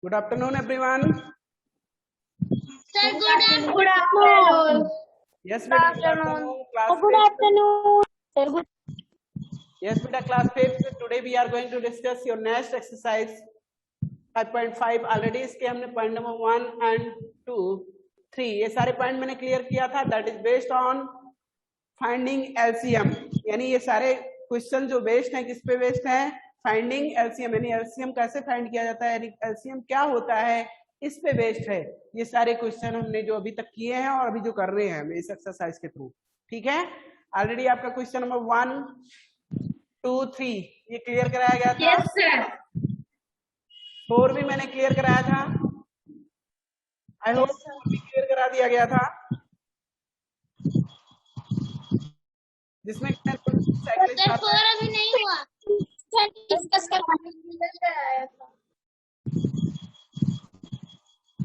Good afternoon, everyone. Sir, good afternoon. Good afternoon. Yes, beta. Good afternoon. Class Good fifth. afternoon. Sir, good. Yes, beta. Class fifth. Today we are going to discuss your next exercise 5.5. Already इसके हमने point number 1 and 2, 3 ये सारे point मैंने clear किया था. That is based on finding LCM. यानी ये सारे क्वेश्चन जो बेस्ड हैं किस पे बेस्ड हैं? Finding LCM. यानी एलसीएम कैसे फाइंड किया जाता है, यानी एलसीएम क्या होता है, इस पे बेस्ड है ये सारे क्वेश्चन हमने जो अभी तक किए हैं और अभी जो कर रहे हैं इस एक्सरसाइज के थ्रू. ठीक है, ऑलरेडी आपका क्वेश्चन नंबर 1, 2, 3 ये क्लियर कराया गया था. Yes, sir. 4 भी मैंने क्लियर कराया था. आई होप क्लियर करा दिया गया था, जिसमें सर 4 अभी नहीं हुआ. Discuss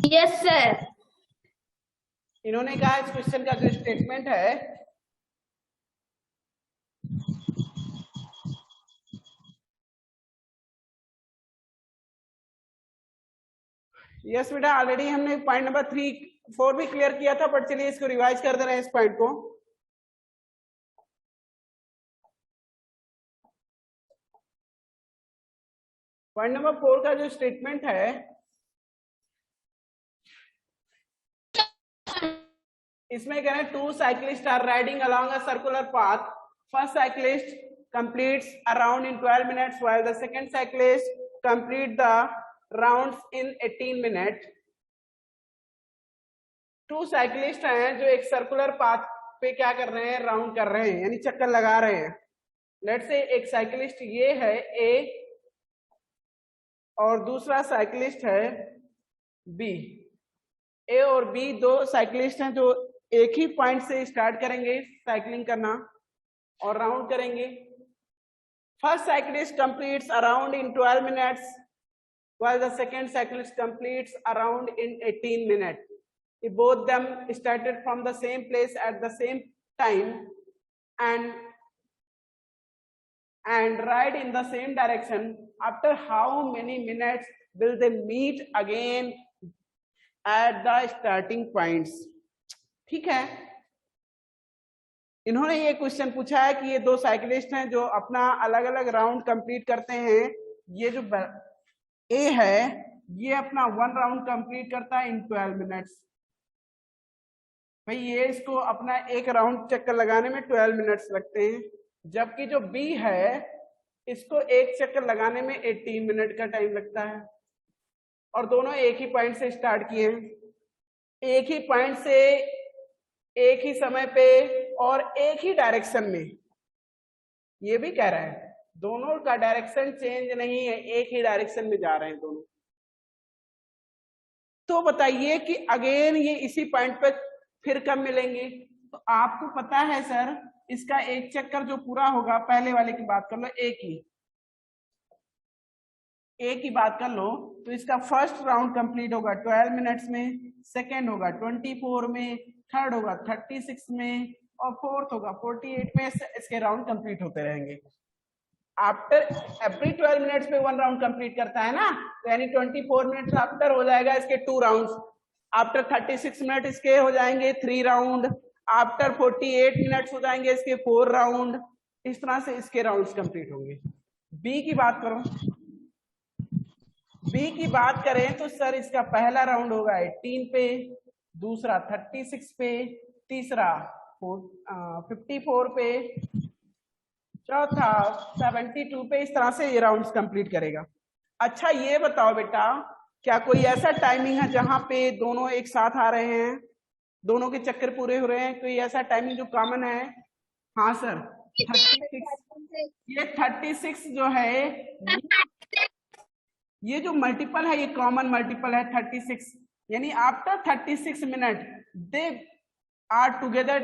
yes sir. इन्होंने कहा इस क्वेश्चन का जो स्टेटमेंट है यस बेटा, ऑलरेडी हमने पॉइंट नंबर 3, 4 भी क्लियर किया था, बट चलिए इसको रिवाइज कर दे रहे हैं इस पॉइंट को. पॉइंट नंबर 4 का जो स्टेटमेंट है इसमें कह रहे हैं 2 cyclist are riding along a circular path. First cyclist completes a round in 12 minutes while the second cyclist complete the rounds in 18 minutes. 2 cyclist हैं जो एक सर्कुलर पाथ पे क्या कर रहे हैं, राउंड कर रहे हैं, यानी चक्कर लगा रहे हैं. लेट्स से एक साइक्लिस्ट ये है ए और दूसरा साइक्लिस्ट है बी. ए और बी दो साइक्लिस्ट हैं जो एक ही पॉइंट से स्टार्ट करेंगे साइकिलिंग करना और राउंड करेंगे. First cyclist completes a round in 12 minutes while the second cyclist completes a round in 18 minutes. If both them started from the same place at the same time and ride in the same direction, after how many minutes will they meet again at the starting points? ठीक है, इन्होंने ये question पूछा है कि ये 2 cyclist हैं जो अपना अलग अलग राउंड कंप्लीट करते हैं. ये जो ए है ये अपना 1 राउंड कंप्लीट करता है इन 12 मिनट्स. भाई ये इसको अपना एक राउंड चक्कर लगाने में 12 मिनट्स लगते हैं, जबकि जो बी है इसको एक चक्कर लगाने में 18 मिनट का टाइम लगता है. और दोनों एक ही पॉइंट से स्टार्ट किए हैं, एक ही पॉइंट से एक ही समय पे और एक ही डायरेक्शन में. ये भी कह रहा है दोनों का डायरेक्शन चेंज नहीं है, एक ही डायरेक्शन में जा रहे हैं दोनों. तो बताइए कि अगेन ये इसी पॉइंट पे फिर कब मिलेंगे? तो आपको पता है सर इसका एक चक्कर जो पूरा होगा, पहले वाले की बात कर लो, एक ही बात कर लो, तो इसका फर्स्ट राउंड कंप्लीट होगा 12 मिनट्स में, सेकेंड होगा 24 में, थर्ड होगा 36 में और फोर्थ होगा 48 में. इसके राउंड कंप्लीट होते रहेंगे. आफ्टर एवरी 12 मिनट्स पे 1 राउंड कंप्लीट करता है ना, तो यानी 24 मिनट्स आफ्टर हो जाएगा इसके 2 राउंड्स. आफ्टर 36 मिनट इसके हो जाएंगे 3 राउंड. आफ्टर 48 मिनट्स हो जाएंगे इसके 4 राउंड. इस तरह से इसके राउंड्स कंप्लीट होंगे. बी की बात करो, बी की बात करें तो सर इसका पहला राउंड होगा 18 पे, दूसरा 36 पे, तीसरा 54 पे, चौथा 72 पे. इस तरह से ये राउंड्स कंप्लीट करेगा. अच्छा ये बताओ बेटा, क्या कोई ऐसा टाइमिंग है जहां पे दोनों एक साथ आ रहे हैं, दोनों के चक्कर पूरे हो रहे हैं? कोई ऐसा टाइमिंग जो कॉमन है? हाँ सर 36. ये 36 जो है ये जो मल्टीपल है ये कॉमन मल्टीपल है 36. यानी after 36 minute they are together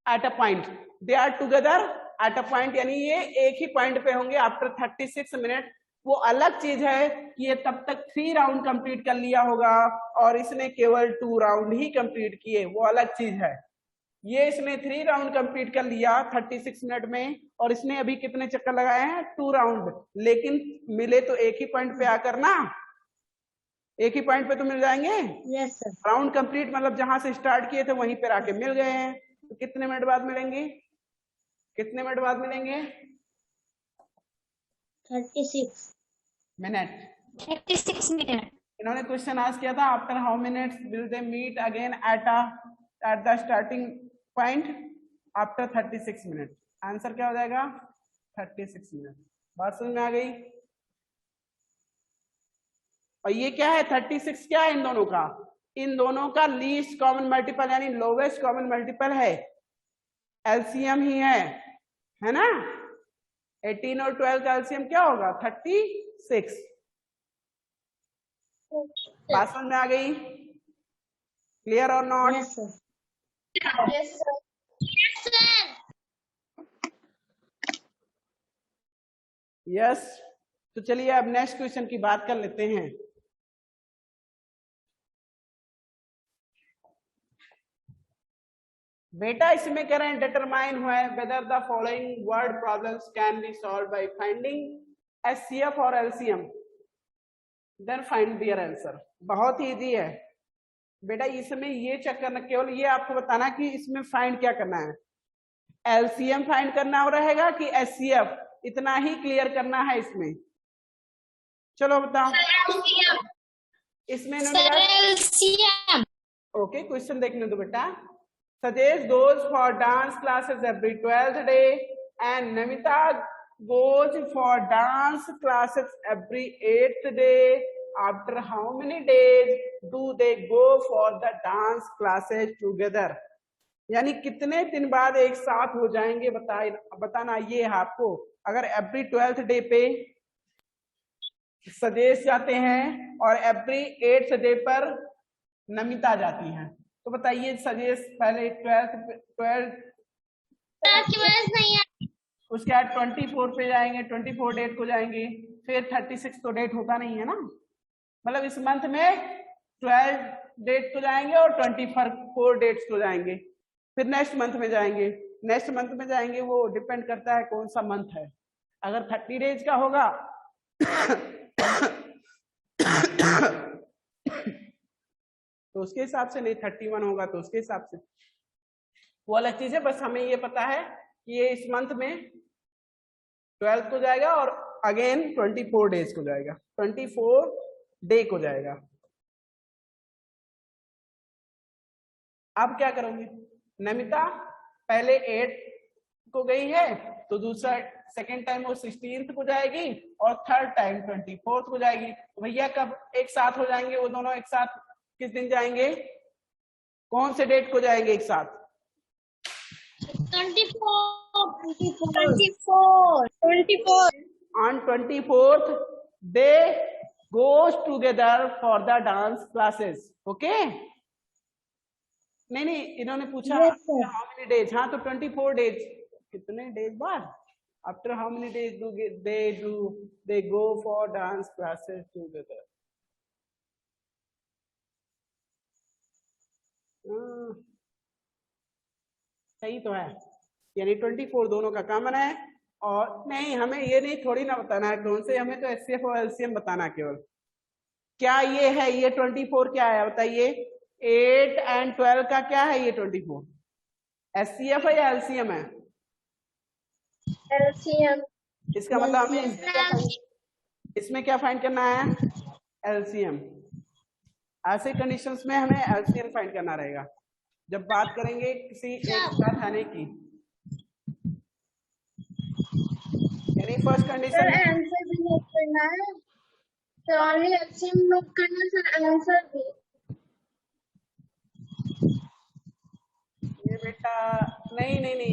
at a point, they are together at a point, यानी ये एक ही पॉइंट पे होंगे आफ्टर 36 मिनट. वो अलग चीज है कि ये तब तक 3 राउंड कंप्लीट कर लिया होगा और इसने केवल 2 राउंड ही कंप्लीट किए, वो अलग चीज है. ये इसने 3 राउंड कंप्लीट कर लिया 36 मिनट में और इसने अभी कितने चक्कर लगाए हैं? 2 राउंड. लेकिन मिले तो एक ही पॉइंट पे आकर ना, एक ही पॉइंट पे तो मिल जाएंगे। Yes sir. राउंड कंप्लीट मतलब जहां से स्टार्ट किए थे वहीं पर आके मिल गए हैं। तो कितने मिनट बाद मिलेंगे, कितने मिनट बाद मिलेंगे? 36 मिनट। 36 मिनट। इन्होंने क्वेश्चन आस्क किया था after how minutes will they meet again at the starting point after 36 minute. Answer क्या हो जाएगा? 36 मिनट। बात समझ में आ गई? और ये क्या है 36 क्या है इन दोनों का? इन दोनों का लीस्ट कॉमन मल्टीपल यानी लोवेस्ट कॉमन मल्टीपल है, एलसीएम ही है ना? 18 और 12 का एलसीएम क्या होगा? 36। बात समझ में आ गई? क्लियर और not? Yes sir. Yes sir. Yes sir. Yes. तो चलिए अब नेक्स्ट क्वेश्चन की बात कर लेते हैं। बेटा इसमें कह रहे हैं डिटरमाइन हुआ है whether the following word problems can be solve by finding HCF और LCM then find their answer. बहुत ही इजी है बेटा, इसमें ये चेक करना, केवल ये आपको बताना कि इसमें फाइंड क्या करना है, एलसीएम फाइंड करना रहेगा कि एचसीएफ, इतना ही क्लियर करना है इसमें। चलो बताओ इसमें एलसीएम। ओके क्वेश्चन देखने दो बेटा। Sajesh goes for dance classes every 12th day and Namita goes for dance classes every 8th day. After how many days do they go for the dance classes together? यानी कितने दिन बाद एक साथ हो जाएंगे बताना ये है आपको। अगर एवरी 12th डे पे सजेश जाते हैं और एवरी 8th डे पर नमिता जाती हैं, तो बताइए सजेश पहले 12 नहीं है। उसके बाद 24 पे जाएंगे, 24 डेट को जाएंगे, फिर 36 तो डेट होता नहीं है ना, मतलब इस मंथ में 12 डेट को जाएंगे और 24 डेट्स को जाएंगे, फिर नेक्स्ट मंथ में जाएंगे। नेक्स्ट मंथ में जाएंगे वो डिपेंड करता है कौन सा मंथ है। अगर 30 डेज का होगा तो उसके हिसाब से, नहीं 31 होगा तो उसके हिसाब से, वो अलग चीज है। बस हमें ये पता है कि ये इस मंथ में 12 को जाएगा और अगेन 24 डेज को जाएगा, 24 डे को जाएगा। अब क्या करोगे? नमिता पहले 8 को गई है तो दूसरा सेकेंड टाइम वो 16th को जाएगी और थर्ड टाइम 24th को जाएगी। तो भैया कब एक साथ हो जाएंगे वो दोनों? एक साथ किस दिन जाएंगे, कौन से डेट को जाएंगे एक साथ? 24 On 24th they goes together for the dance classes. Okay? नहीं इन्होंने पूछा हाउ मेनी डेज। हाँ तो 24 डेज, कितने डेज बाद? After how many days they go for dance classes together. सही तो है, यानी 24 दोनों का कॉमन है। और नहीं हमें ये नहीं थोड़ी ना बताना है कौन से, हमें तो एचसीएफ और एलसीएम बताना केवल। क्या ये है, ये 24 क्या है बताइए? 8 and 12 का क्या है? ये 24 एचसीएफ है या एलसीएम है? एलसीएम। इसका मतलब हमें इसमें क्या फाइंड करना है? एलसीएम। ऐसे कंडीशंस में हमें एलसीएम फाइंड करना रहेगा जब बात करेंगे किसी एक साथ आने की। यानी फर्स्ट कंडीशन आंसर भी नोट करना है सर, ओनली एलसीएम नोट करना सर, आंसर भी। ये बेटा नहीं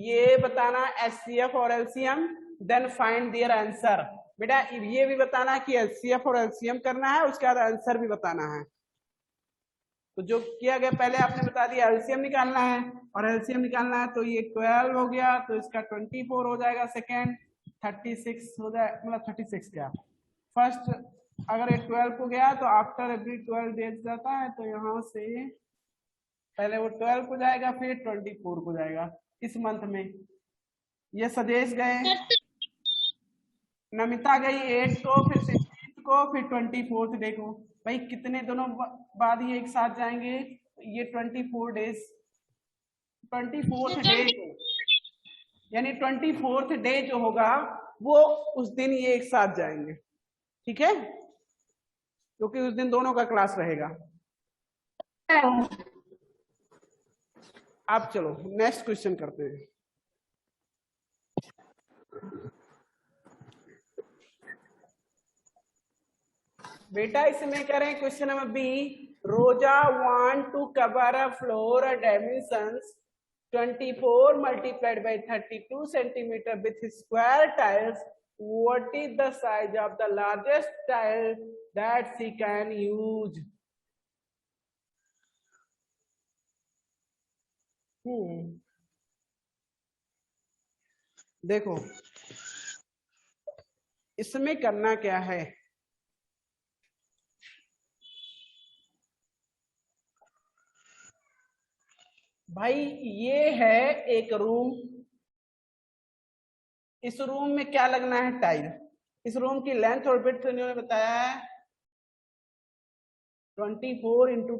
ये बताना एचसीएफ और LCM then find their answer. बेटा ये भी बताना कि एचसीएफ और एलसीएम करना है, उसके बाद आंसर भी बताना है। तो जो किया गया पहले आपने बता दिया एलसीएम निकालना है और एलसीएम निकालना है, तो ये 12 हो गया तो इसका 24 हो जाएगा, सेकेंड 36 हो जाए, मतलब 36 क्या फर्स्ट, अगर ये 12 को गया तो आफ्टर एवरी 12 डेज जाता है, तो यहाँ से पहले वो 12 को जाएगा फिर 24 को जाएगा इस मंथ में। ये सजेश गए, नमिता गई 8 को, फिर 16 को को, फिर 24th डे को। भाई कितने दोनों बाद ये एक साथ जाएंगे, ये 24 डेज, 24th डे को, यानी 24th डे जो होगा वो उस दिन ये एक साथ जाएंगे, ठीक है, क्योंकि उस दिन दोनों का क्लास रहेगा। अब चलो नेक्स्ट क्वेश्चन करते हैं। बेटा इसमें कह रहे हैं question number B, Roza want to cover a floor dimensions 24 multiplied by 32 centimeter with square tiles. What is the size of the largest tile that she can use? देखो इसमें करना क्या है, भाई ये है एक रूम, इस रूम में क्या लगना है, टाइल। इस रूम की लेंथ और विड्थ इन्होंने बताया है 24 इंटू,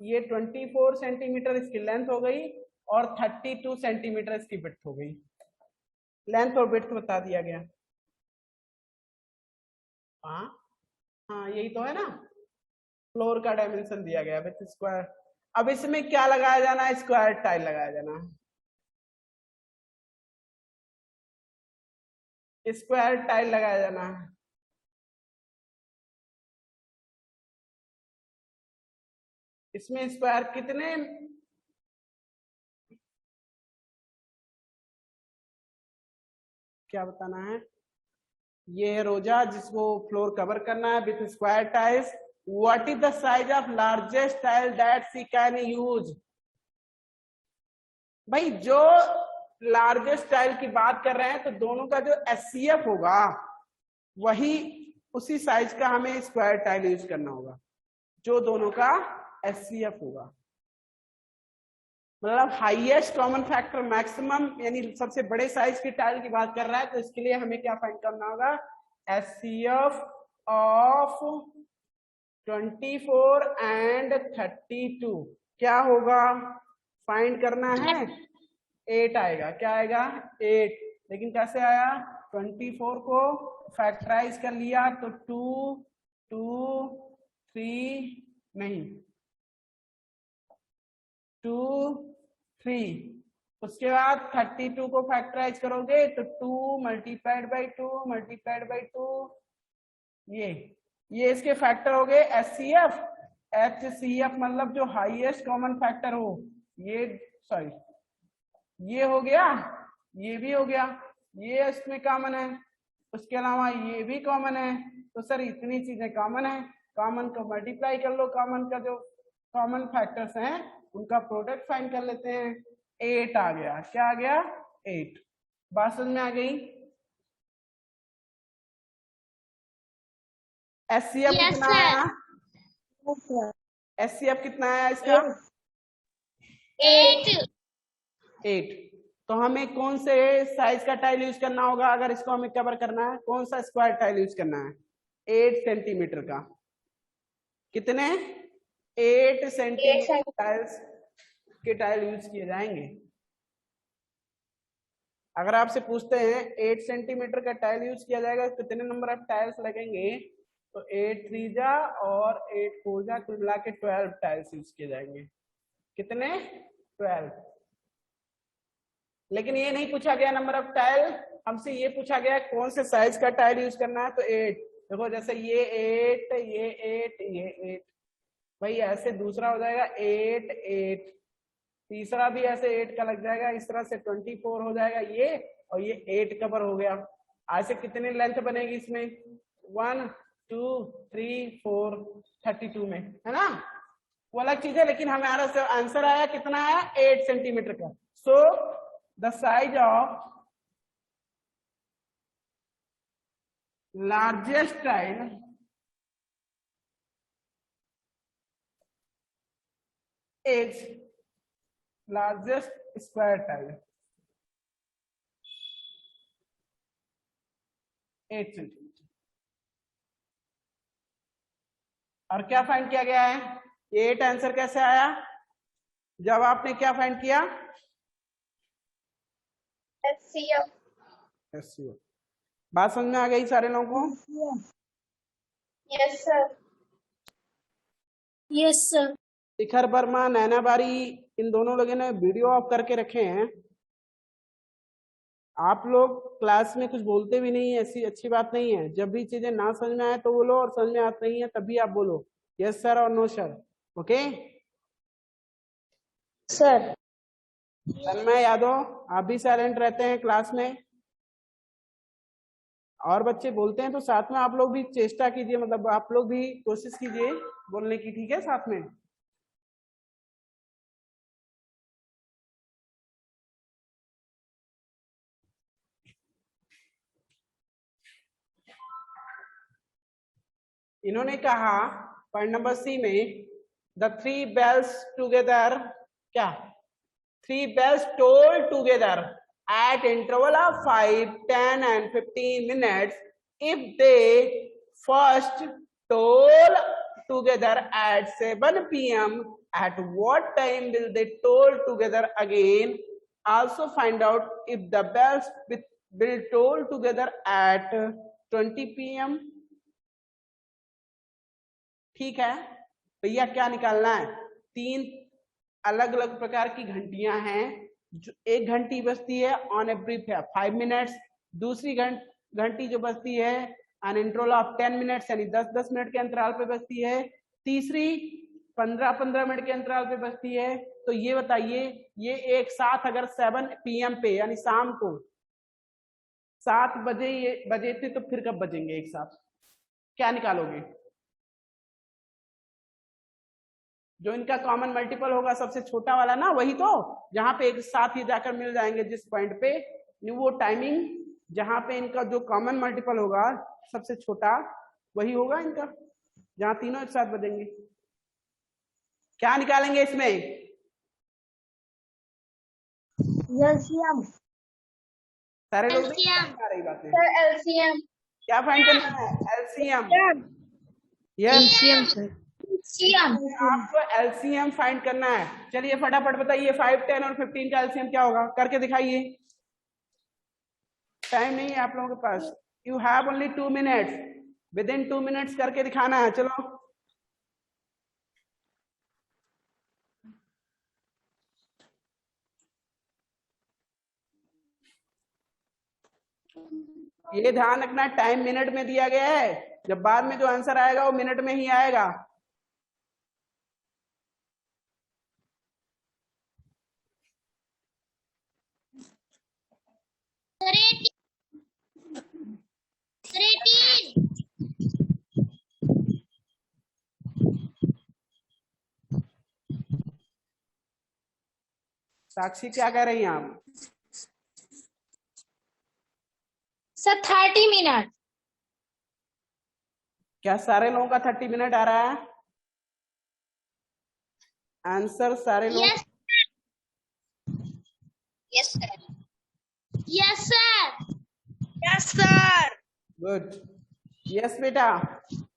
ये 24 सेंटीमीटर इसकी लेंथ हो गई और 32 सेंटीमीटर इसकी विड्थ हो गई। लेंथ और विड्थ बता दिया गया। हाँ यही तो है ना, फ्लोर का डायमेंशन दिया गया विथ स्क्वायर। अब इसमें क्या लगाया जाना है, स्क्वायर टाइल लगाया जाना है, स्क्वायर टाइल लगाया जाना है। इसमें स्क्वायर कितने, क्या बताना है, ये है रोजा जिसको फ्लोर कवर करना है with square tiles. What is the size of largest tile that she can use. भाई जो लार्जेस्ट टाइल की बात कर रहे हैं तो दोनों का जो एचसीएफ होगा वही उसी साइज का हमें स्क्वायर टाइल यूज करना होगा, जो दोनों का एचसीएफ होगा, मतलब हाईएस्ट कॉमन फैक्टर मैक्सिमम, यानी सबसे बड़े साइज की टाइल की बात कर रहा है। तो इसके लिए हमें क्या फाइंड करना होगा, एचसीएफ ऑफ 24 एंड 32 क्या होगा, फाइंड करना है, 8 आएगा। क्या आएगा, 8। लेकिन कैसे आया, 24 को फैक्टराइज कर लिया तो 2 2 3 नहीं 2 3, उसके बाद 32 को फैक्टराइज करोगे तो 2 मल्टीप्लाइड बाई 2 मल्टीप्लाइड बाई 2, ये इसके फैक्टर हो गए एचसीएफ। एचसीएफ मतलब जो हाईएस्ट कॉमन फैक्टर हो, ये सॉरी ये हो गया, ये भी हो गया, ये इसमें कॉमन है, उसके अलावा ये भी कॉमन है। तो सर इतनी चीजें कॉमन है, कॉमन को मल्टीप्लाई कर लो, कॉमन का जो कॉमन फैक्टर्स हैं उनका प्रोडक्ट फाइंड कर लेते हैं। 8 आ गया, क्या आ गया, 8। बात समझ में आ गई। एचसीएफ कितना आया, एचसीएफ कितना आया इसका, 8। तो हमें कौन से साइज का टाइल यूज करना होगा अगर इसको हमें कवर करना है, कौन सा स्क्वायर टाइल यूज करना है, 8 सेंटीमीटर का। कितने, 8 सेंटीमीटर टाइल्स के टाइल यूज किए जाएंगे। अगर आपसे पूछते हैं 8 सेंटीमीटर का टाइल यूज किया जाएगा कितने नंबर ऑफ टाइल्स लगेंगे, तो 8 3 जा और 8 4 जा, कुल मिला के 12 टाइल्स यूज किए जाएंगे। कितने, 12। लेकिन ये नहीं पूछा गया नंबर ऑफ टाइल, हमसे ये पूछा गया कौन से साइज का टाइल यूज करना है। तो 8 देखो, जैसे ये 8 ये 8 ये 8, भाई ऐसे दूसरा हो जाएगा 8 8, तीसरा भी ऐसे 8 का लग जाएगा, इस तरह से 24 हो जाएगा ये, और ये 8 कवर हो गया। ऐसे कितने लेंथ बनेगी इसमें, 1 2 3 4 32 में, है ना, वो अलग चीज है। लेकिन हमारा आंसर आया कितना आया, 8 सेंटीमीटर का। So the size of largest tile is largest square tile 8 centimetre. और क्या फाइंड किया गया है? ये 8 आंसर कैसे आया जब आपने क्या फाइंड किया? LCM. SCO. बात समझ में आ गई सारे लोगों को? Yes sir. Yes sir. शिखर वर्मा, नैना बारी, इन दोनों लोगों ने वीडियो ऑफ करके रखे हैं। आप लोग क्लास में कुछ बोलते भी नहीं है, ऐसी अच्छी बात नहीं है। जब भी चीजें ना समझ में आए तो बोलो, और समझ में आती नहीं है तभी आप बोलो यस सर और नो सर। ओके? Sir. तन्मय यादव, आप भी साइलेंट रहते हैं क्लास में, और बच्चे बोलते हैं तो साथ में आप लोग भी चेष्टा कीजिए, मतलब आप लोग भी कोशिश कीजिए बोलने की, ठीक है? साथ में इन्होंने कहा पॉइंट नंबर सी में, द 3 bells टुगेदर, क्या 3 bells toll together at interval of 5, 10 and 15 minutes. If they first toll together at 7 p.m, at what time will they toll together again? Also find out if the bells will toll together at 20 p.m. ठीक है भैया, क्या निकालना है? 3 अलग अलग प्रकार की घंटियां हैं। जो एक घंटी बजती है ऑन एवरी 5 मिनट्स, दूसरी घंटी जो बजती है ऑन इंटरवल ऑफ 10 मिनट्स यानी 10-10 मिनट के अंतराल पे बजती है, तीसरी 15-15 मिनट के अंतराल पे बजती है। तो ये बताइए, ये एक साथ अगर 7 PM पे यानी शाम को 7 बजे ये बजे थे तो फिर कब बजेंगे एक साथ? क्या निकालोगे? जो इनका कॉमन मल्टीपल होगा सबसे छोटा वाला ना, वही तो जहां पे एक साथ ही जाकर मिल जाएंगे जिस पॉइंट पे, वो टाइमिंग जहां पे इनका जो कॉमन मल्टीपल होगा सबसे छोटा वही होगा इनका, जहां तीनों एक साथ बजेंगे। क्या निकालेंगे इसमें? LCM. सारे लोग LCM. आ रही बातें। Sir, LCM. क्या फाइंड करना है? LCM. Yes, LCM sir. LCM. आपको एलसीएम फाइंड करना है। चलिए फटाफट बताइए 5, 10 और 15 का एलसीएम क्या होगा, करके दिखाइए। टाइम नहीं है आप लोगों के पास, you have only 2 minutes, within 2 minutes करके दिखाना है। चलो ये ध्यान रखना, टाइम मिनट में दिया गया है, जब बाद में जो आंसर आएगा वो मिनट में ही आएगा। साक्षी क्या कह रही हैं आप? Sir 30 minute. क्या सारे लोगों का 30 मिनट आ रहा है आंसर? सारे लोग Yes. Yes sir. Yes sir. Yes sir. Good. Yes बेटा,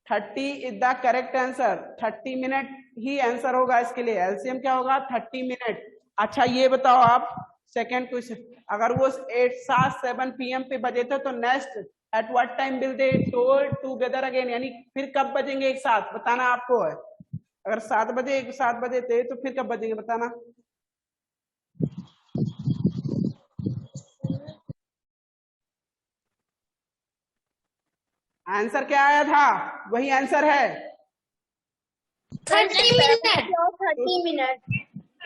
30 is the correct answer. 30 minute he answer होगा इसके लिए। एलसीएम क्या होगा? 30 मिनट। अच्छा ये बताओ आप, सेकेंड क्वेश्चन, अगर वो 7 PM पे बजे थे तो next eight what time will they toll together again, यानी फिर कब बजेंगे एक साथ, बताना आपको है। अगर 7 बजे थे तो फिर कब बजेंगे बताना। आंसर क्या आया था? वही आंसर है 30 मिनट। 30 मिनट।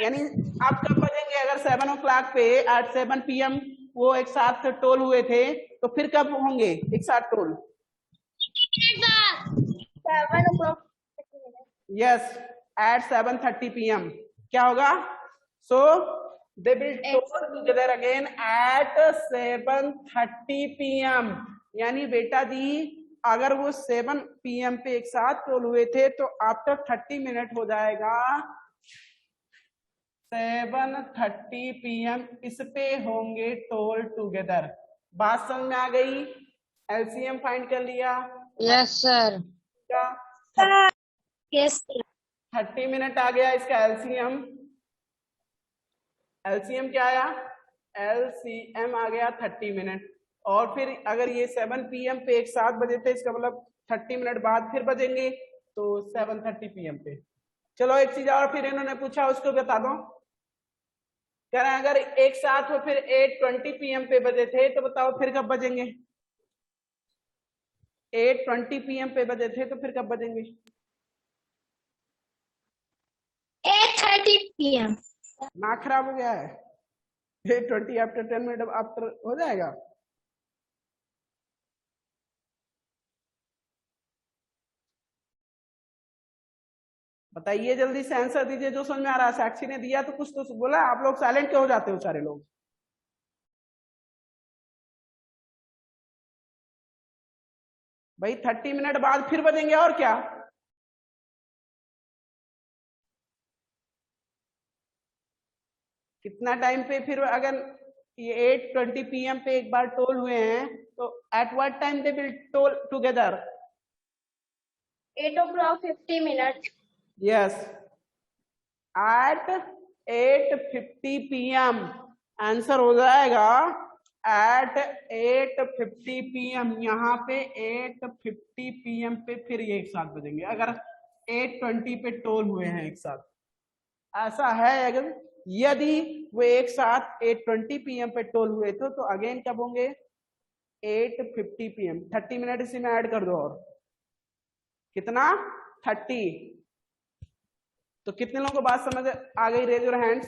यानी आप कब बजेंगे? अगर 7 o'clock पे एट 7 PM वो एक साथ टोल हुए थे तो फिर कब होंगे एक साथ toll? 7 o'clock. Yes, eight 7:30 PM क्या होगा? So they will toll together again at 7:30 PM। यानी बेटा दी, अगर वो 7 PM पे एक साथ टोल हुए थे तो आफ्टर 30 मिनट हो जाएगा 7:30 PM, इस पे होंगे टोल टुगेदर। बात समझ में आ गई? एलसीएम फाइंड कर लिया? Yes sir. क्या Yes, sir. 30 मिनट आ गया इसका एलसीएम। एलसीएम क्या आया? एलसीएम आ गया 30 मिनट। और फिर अगर ये 7 PM पे एक साथ बजे थे, इसका मतलब 30 मिनट बाद फिर बजेंगे, तो 7:30 PM पे। चलो एक चीज और फिर इन्होंने पूछा, उसको बता दो। कह रहे हैं अगर एक साथ हो फिर 8:20 PM पे बजे थे, तो बताओ फिर कब बजेंगे? 8:20 PM पे बजे थे तो फिर कब बजेंगे? 8:30 p.m. नाक खराब हो गया है? 8:20 आफ्टर 10 मिनट आफ्टर हो जाएगा? बताइए जल्दी से आंसर दीजिए जो समझ में आ रहा है। साक्षी ने दिया तो कुछ तो बोला, आप लोग साइलेंट क्यों हो जाते हो सारे लोग? भाई 30 मिनट बाद फिर बजेंगे और क्या? कितना टाइम पे फिर अगर ये 8:20 PM पे एक बार टोल हुए हैं तो at what time they will toll together? 8:50 yes, at 8:50 PM। Answer हो जाएगा एट 8:50 PM। यहाँ पे 8:50 PM पे फिर ये एक साथ बजेंगे अगर 8:20 पे टोल हुए हैं एक साथ। ऐसा है अगर यदि वो एक साथ 8:20 PM पे टोल हुए थे तो अगेन कब होंगे? 8:50 PM। 30 मिनट इसी में ऐड कर दो और कितना? 30। तो कितने लोगों को बात समझ आ गई? रेज योर हैंड्स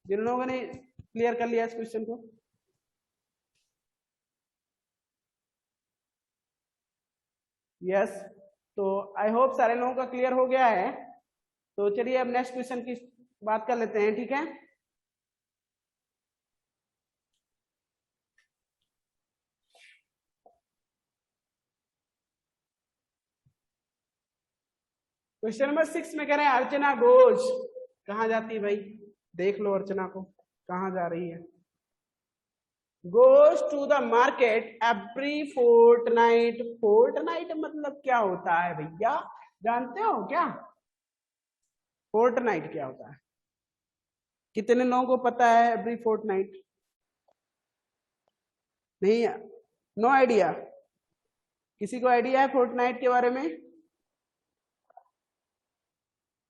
जिन लोगों ने क्लियर कर लिया इस क्वेश्चन को। यस, तो आई होप सारे लोगों का क्लियर हो गया है। तो चलिए अब नेक्स्ट क्वेश्चन की बात कर लेते हैं, ठीक है? क्वेश्चन नंबर 6 में कह रहे हैं अर्चना घोष कहाँ जाती है? भाई देख लो अर्चना को कहाँ जा रही है। Goes to the market every fortnight. Fortnight मतलब क्या होता है भैया, जानते हो क्या? फोर्टनाइट क्या होता है? कितने लोगों को पता है एवरी फोर्टनाइट? नहीं, नो आइडिया। किसी को आइडिया है फोर्टनाइट के बारे में?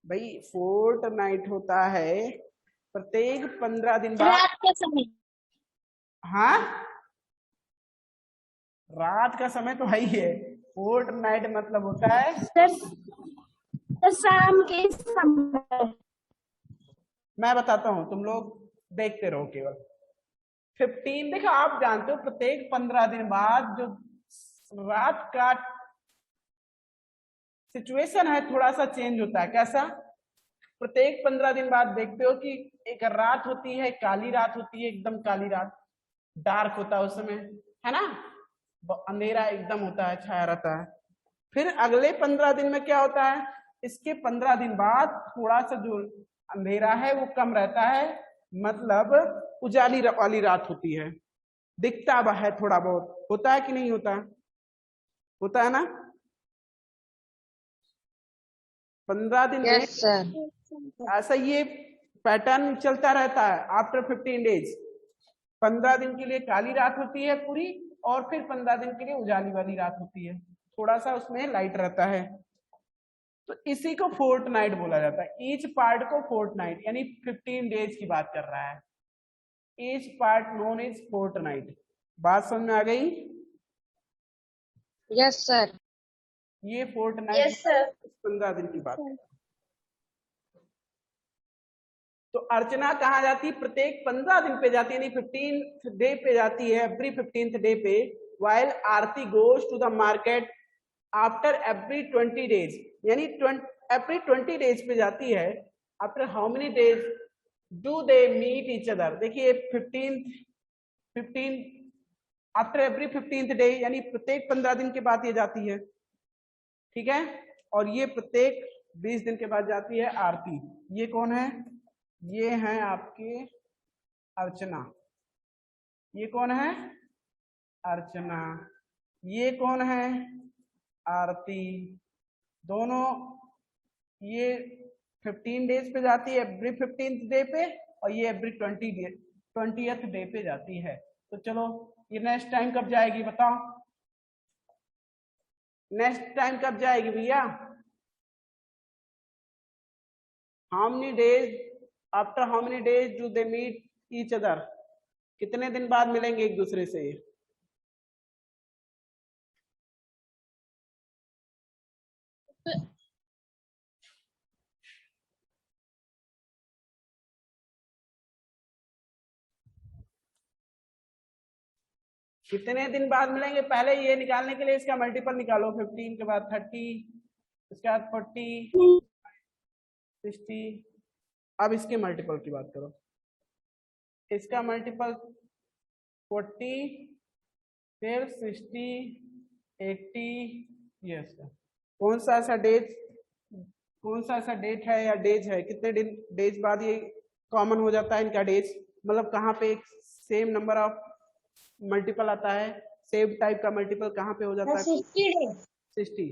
भाई फोर्टनाइट होता है प्रत्येक 15 दिन बाद। रात के समय। हाँ, रात का समय तो है ही है। फोर्टनाइट मतलब होता है तो शाम के समय। मैं बताता हूं, तुम लोग देखते रहो केवल। 15 देखो, आप जानते हो प्रत्येक 15 दिन बाद जो रात का सिचुएशन है थोड़ा सा चेंज होता है। कैसा? प्रत्येक 15 दिन बाद देखते हो कि एक रात होती है, काली रात होती है, एकदम काली रात, डार्क होता है उस समय, है ना? अंधेरा एकदम होता है, छाया रहता है। फिर अगले 15 दिन में क्या होता है? इसके 15 दिन बाद थोड़ा सा जो अंधेरा है वो कम रहता है, मतलब उजाली वाली रात होती है, दिखता है थोड़ा बहुत। होता है कि नहीं होता? होता है ना? 15 दिन में यस सर। ऐसा ये पैटर्न चलता रहता है। आफ्टर 15 डेज 15 दिन के लिए काली रात होती है पूरी, और फिर 15 दिन के लिए उजाली वाली रात होती है, थोड़ा सा उसमें लाइट रहता है। तो इसी को फोर्टनाइट बोला जाता है। ईच पार्ट को फोर्टनाइट यानी 15 डेज की बात कर रहा है। Each part known is fortnight. बात समझ में आ गई? Yes sir. ये फोर्टनाइट यस सर। 15 दिन की बात है। तो अर्चना कहाँ जाती? प्रत्येक 15 दिन पे जाती है, यानी 15th डे पे जाती है, एवरी 15th डे पे। While Aarti goes to the market after every 20 days, यानी एवरी 20 डेज पे जाती है। After how many days do they meet each other? देखिए 15 आफ्टर एवरी 15th डे, यानी प्रत्येक 15 दिन के बाद ये जाती है, ठीक है? और ये प्रत्येक 20 दिन के बाद जाती है आरती। ये कौन है? ये है आपके अर्चना। ये कौन है? अर्चना। ये कौन है? आरती। दोनों ये 15 डेज पे जाती है, एवरी 15th डे पे, और ये एवरी 20th डे पे जाती है। तो चलो ये नेक्स्ट टाइम कब जाएगी बताओ, नेक्स्ट टाइम कब जाएगी भैया? How many days, after how many days do they meet each other? कितने दिन बाद मिलेंगे एक दूसरे से? कितने दिन बाद मिलेंगे? पहले ये निकालने के लिए इसका मल्टीपल निकालो, 15 के बाद 30, उसके बाद 40, 60। अब इसके मल्टीपल की बात करो, इसका मल्टीपल 40, फिर 60, 80, यस। कौन सा ऐसा डेज, कौन सा ऐसा डेट है या डेज है, कितने दिन डेज बाद ये कॉमन हो जाता है इनका डेज? मतलब कहाँ पे एक सेम नंबर ऑफ मल्टीपल आता है, सेम टाइप का मल्टीपल कहाँ पे हो जाता है? 60 days. 60,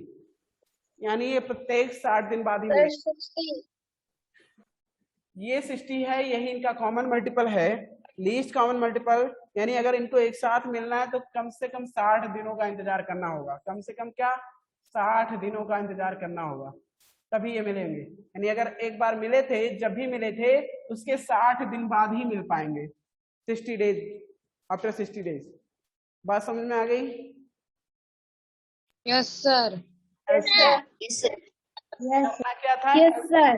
यानी ये प्रत्येक 60 दिन बाद ही मिलेगा। 60. ये 60 है, यही इनका कॉमन मल्टीपल है, लीस्ट कॉमन मल्टीपल। यानी अगर इनको एक साथ मिलना है तो कम से कम 60 दिनों का इंतजार करना होगा, कम से कम क्या, 60 दिनों का इंतजार करना होगा, तभी ये मिलेंगे। यानी अगर एक बार मिले थे, जब भी मिले थे उसके 60 दिन बाद ही मिल पाएंगे, 60 डेज, आफ्टर 60 डेज। बात समझ में आ गई? Yes sir. करना क्या था? Yes, sir.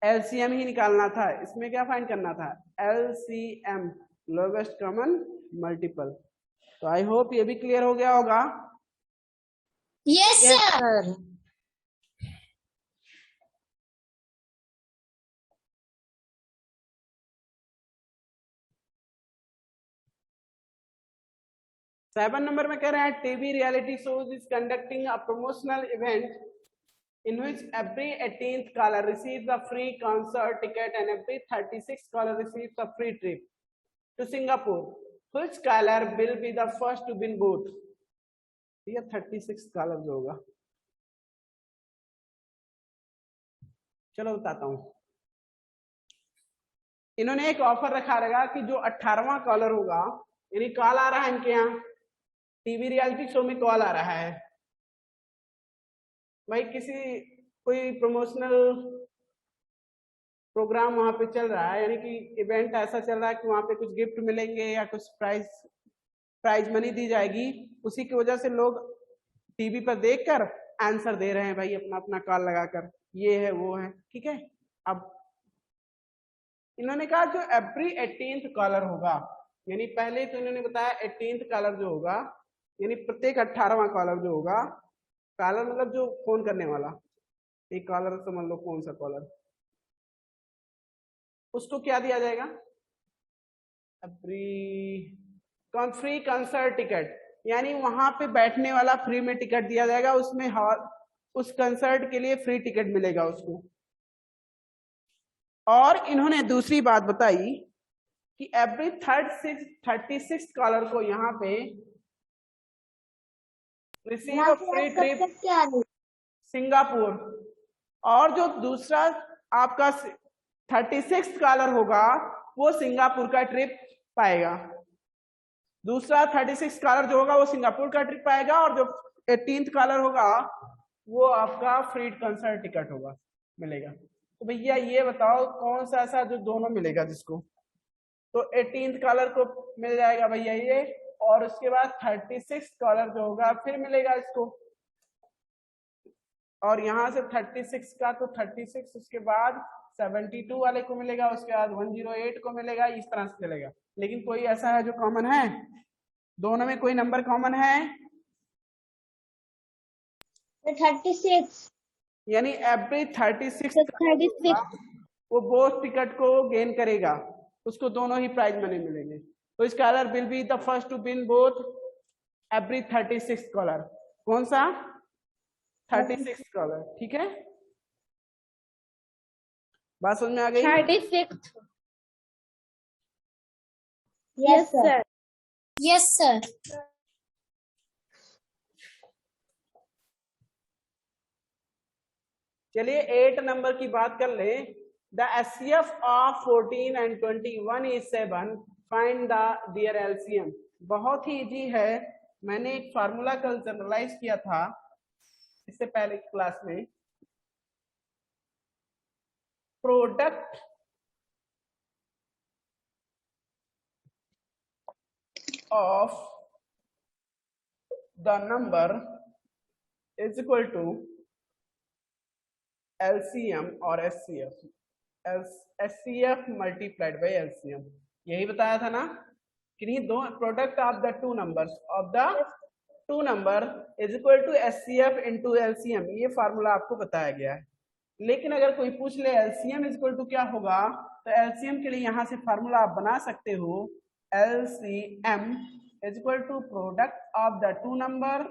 एलसीएम ही निकालना था, इसमें क्या फाइंड करना था? LCM, lowest common multiple. तो आई होप ये भी क्लियर हो गया होगा। Yes, yes sir. Sir. 7 number में कह रहे हैं TV reality shows is conducting a promotional event in which every 18th caller receives a free concert ticket and every 36th caller receives a free trip to Singapore. Which caller will be the first to win both? ये 36 caller जो होगा, चलो बताता हूँ। इन्होंने एक offer रखा रहेगा कि जो 18वां कॉलर होगा, यानी कॉल आ रहा है इनके यहाँ, टीवी रियलिटी शो में कॉल आ रहा है भाई, किसी कोई प्रमोशनल प्रोग्राम वहां पे चल रहा है, यानी कि इवेंट ऐसा चल रहा है कि वहां पे कुछ गिफ्ट मिलेंगे या कुछ प्राइज मनी दी जाएगी। उसी की वजह से लोग टीवी पर देखकर आंसर दे रहे हैं भाई, अपना अपना कॉल लगाकर, ये है वो है, ठीक है। अब इन्होंने कहा जो एवरी 18th कॉलर होगा, यानी पहले तो इन्होंने बताया 18th कॉलर जो होगा, यानी प्रत्येक 18वां कॉलर जो होगा, कॉलर मतलब जो फोन करने वाला, एक कॉलर समझ लो कौन सा कॉलर, उसको क्या दिया जाएगा? फ्री कंसर्ट टिकट, यानी वहां पे बैठने वाला फ्री में टिकट दिया जाएगा, उसमें हॉल, उस कंसर्ट के लिए फ्री टिकट मिलेगा उसको। और इन्होंने दूसरी बात बताई कि एवरी 36 कॉलर को यहाँ पे receive a free trip Singapore, और जो दूसरा आपका 36 कॉलर होगा वो सिंगापुर का ट्रिप पाएगा। दूसरा 36 कॉलर जो होगा वो सिंगापुर का ट्रिप पाएगा, और जो 18th कॉलर होगा वो आपका फ्री कंसर्ट टिकट होगा, मिलेगा। तो भैया ये बताओ कौन सा ऐसा जो दोनों मिलेगा जिसको? तो 18th कॉलर को मिल जाएगा भैया ये, और उसके बाद 36 कॉलर जो होगा फिर मिलेगा इसको, और यहाँ से 36 का तो 36, उसके बाद 72 वाले को मिलेगा, उसके बाद 108 को मिलेगा, इस तरह से चलेगा। लेकिन कोई ऐसा है जो कॉमन है, दोनों में कोई नंबर कॉमन है? 36. यानी एवरी 36 वो बोथ टिकट को गेन करेगा, उसको दोनों ही प्राइज मनी मिलेंगे। तो इस caller will be the first to win both every 36 caller. कौन सा? 36 कॉलर, ठीक है। बात समझ में आ गई? 36. Yes, sir. Yes, sir. चलिए 8 नंबर की बात कर ले। The HCF of 14 and 21 is 7. Find the their LCM। बहुत ही इजी है, मैंने एक फार्मूला कल जनरलाइज किया था इससे पहले क्लास में। Product of the number is equal to LCM और HCF, HCF multiplied by LCM। यही बताया था ना कि नहीं, दो product of the two number is equal to HCF into LCM, ये फार्मूला आपको बताया गया है। लेकिन अगर कोई पूछ ले LCM इज इक्वल टू क्या होगा, तो LCM के लिए यहां से फार्मूला आप बना सकते हो, LCM is equal to product of the two number,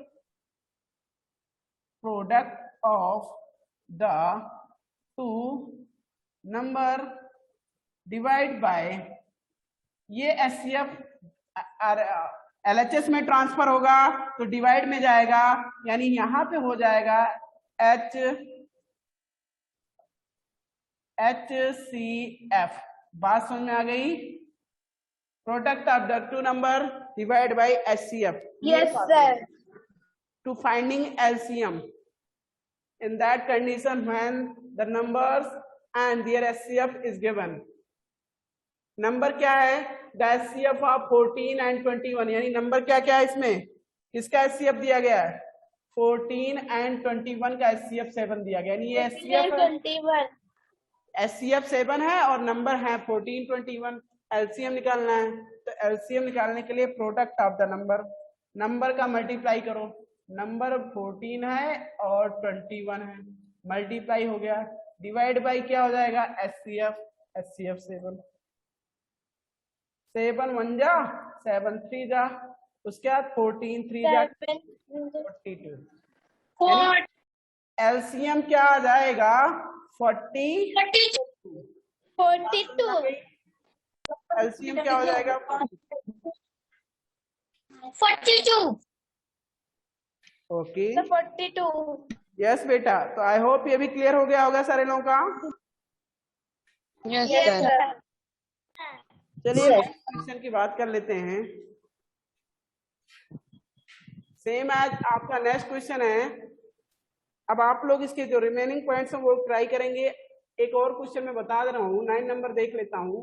product of the two number divide by, ये HCF LHS में ट्रांसफर होगा तो डिवाइड में जाएगा, यानी यहां पे हो जाएगा HCF। बात समझ में आ गई? Product of the two number divide bye HCF। Yes, sir. To finding LCM in that condition when the numbers and their HCF is given। Number क्या है? The HCF of 14 and 21, यानी नंबर क्या क्या है इसमें, किसका HCF दिया गया है? 14 and 21 का HCF 7 दिया गया, यानी ये HCF 7 है और नंबर है 14 21। LCM निकालना है, तो LCM निकालने के लिए प्रोडक्ट ऑफ द नंबर का मल्टीप्लाई करो। नंबर 14 है और 21 है, मल्टीप्लाई हो गया, डिवाइड बाई क्या हो जाएगा? HCF 7। 7 1 जा 7 3 जा, उसके बाद 14 3 जा 42। LCM क्या आ जाएगा? 42। LCM क्या हो जाएगा? 42। ओके, 42। यस बेटा। तो आई होप ये भी क्लियर हो गया होगा सारे लोगों का। Yes, sir. चलिए क्वेश्चन की बात कर लेते हैं। सेम एज आपका नेक्स्ट क्वेश्चन है। अब आप लोग इसके जो रिमेनिंग पॉइंट्स हैं वो ट्राई करेंगे। एक और क्वेश्चन मैं बता दे रहा हूँ, 9 नंबर देख लेता हूँ।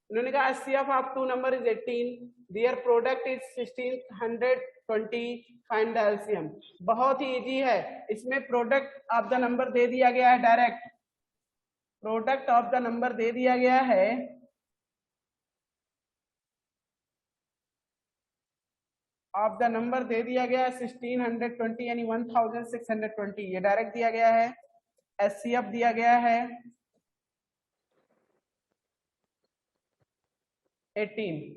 उन्होंने कहा HCF of two number is 18, their product is 1620, find the LCM। बहुत ही इजी है, इसमें प्रोडक्ट ऑफ द नंबर दे दिया गया है, direct product of the number दे दिया गया है। ऑफ द नंबर दे दिया गया है 1620 यानी 1620, ये डायरेक्ट दिया गया है। HCF दिया गया है 18।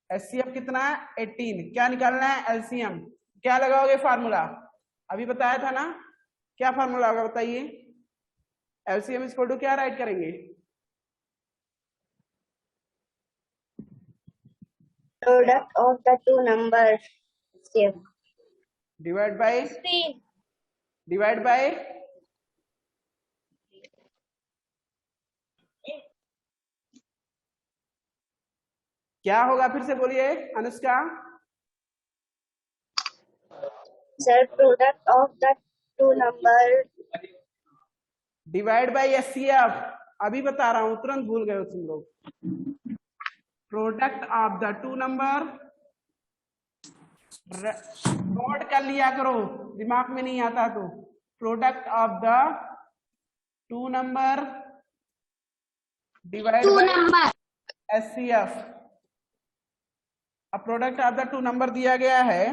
HCF कितना है? 18। क्या निकालना है? LCM। क्या लगाओगे फार्मूला? अभी बताया था ना, क्या फार्मूला होगा बताइए? LCM इक्वल टू क्या राइट करेंगे? Product of the two numbers. Divide by क्या होगा? फिर से बोलिए Anushka. Sir, product of the two numbers. Divide by HCF। अभी बता रहा हूं, तुरंत भूल गए हो तुम लोग। Product of the two number, note कर लिया करो, दिमाग में नहीं आता तो। Product of the two number divide bye HCF। अब product of the two number दिया गया है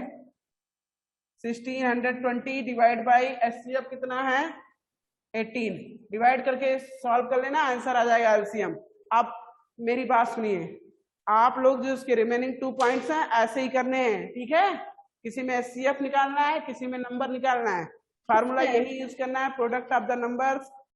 1620 डिवाइड बाय HCF कितना है? 18। डिवाइड करके सॉल्व कर लेना, आंसर आ जाएगा LCM। अब मेरी बात सुनिए, आप लोग जो उसके रिमेनिंग 2 पॉइंट्स हैं ऐसे ही करने हैं, ठीक है? किसी में HCF निकालना है, किसी में नंबर निकालना है। फार्मूला यही यूज करना है, प्रोडक्ट ऑफ द नंबर्स